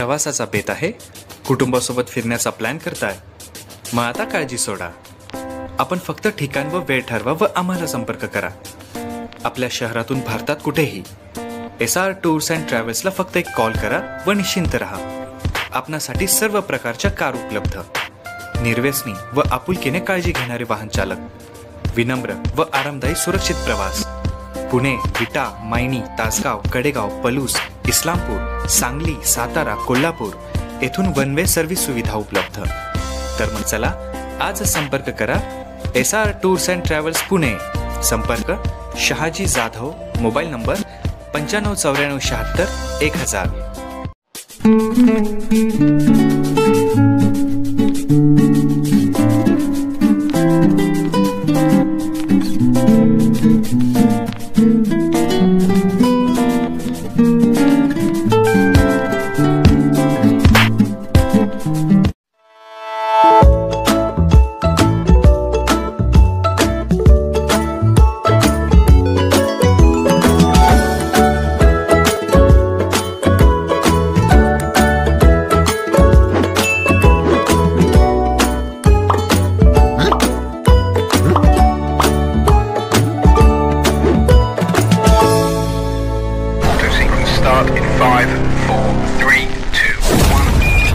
प्रवासाचा बेत आहे? कुटुंबासोबत फिरण्याचा प्लॅन करताय? मग आता काळजी सोडा. आपण फक्त ठिकाण व वेळ ठरवा व आम्हाला संपर्क करा. आपल्या शहरातून भारतात कुठेही SR टूर्स अँड ट्रॅव्हल्सला फक्त एक कॉल करा व निश्चिंत राहा. आपणासाठी सर्व प्रकारच्या कार उपलब्ध, निर्व्यसनी व आपुलकीने काळजी घेणारे वाहन चालक, विनम्र व आरामदायी सुरक्षित प्रवास. पुणे, विटा, मायणी, तासगाव, कडेगाव, पलूस, इस्लामपूर, सांगली, सातारा, कोल्हापूर येथून वन वे सर्व्हिस सुविधा उपलब्ध. तर मग चला आज संपर्क करा SR tours and travels Pune. संपर्क Shahaji Jadhav, mobile number 959476 1000. Start in 5, 4, 3, 2, 1.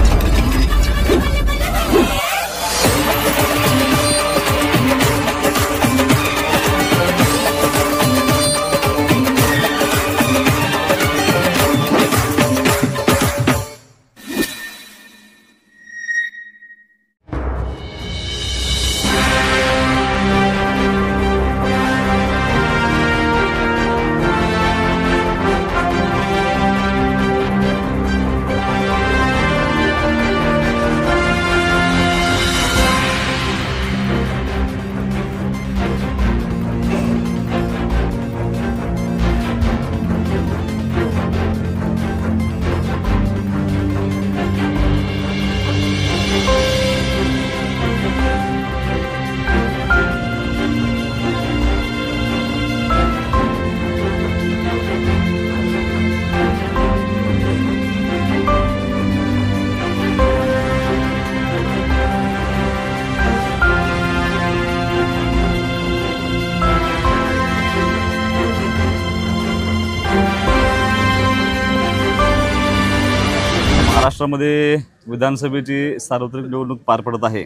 महाराष्ट्रामध्ये विधानसभेची सार्वत्रिक निवडणूक पार पडत आहे.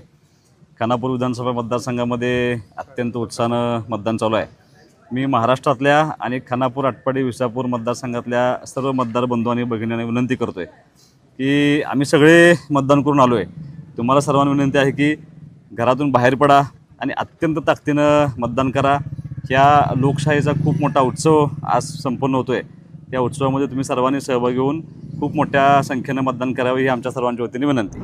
खानापूर विधानसभा मतदारसंघामध्ये अत्यंत उत्साहानं मतदान चालू आहे. मी महाराष्ट्रातल्या आणि खानापूर, आटपाडी, विसापूर मतदारसंघातल्या सर्व मतदार बंधू आणि भगिनींना विनंती करतोय की आम्ही सगळे मतदान करून आलो आहे. तुम्हाला सर्वांना विनंती आहे की घरातून बाहेर पडा आणि अत्यंत ताकदीनं मतदान करा. ह्या लोकशाहीचा खूप मोठा उत्सव आज संपन्न होतो आहे. त्या उत्सवामध्ये तुम्ही सर्वांनी सहभागी होऊन खूप मोठ्या संख्येनं मतदान करावे ही आमच्या सर्वांच्या वतीने विनंती.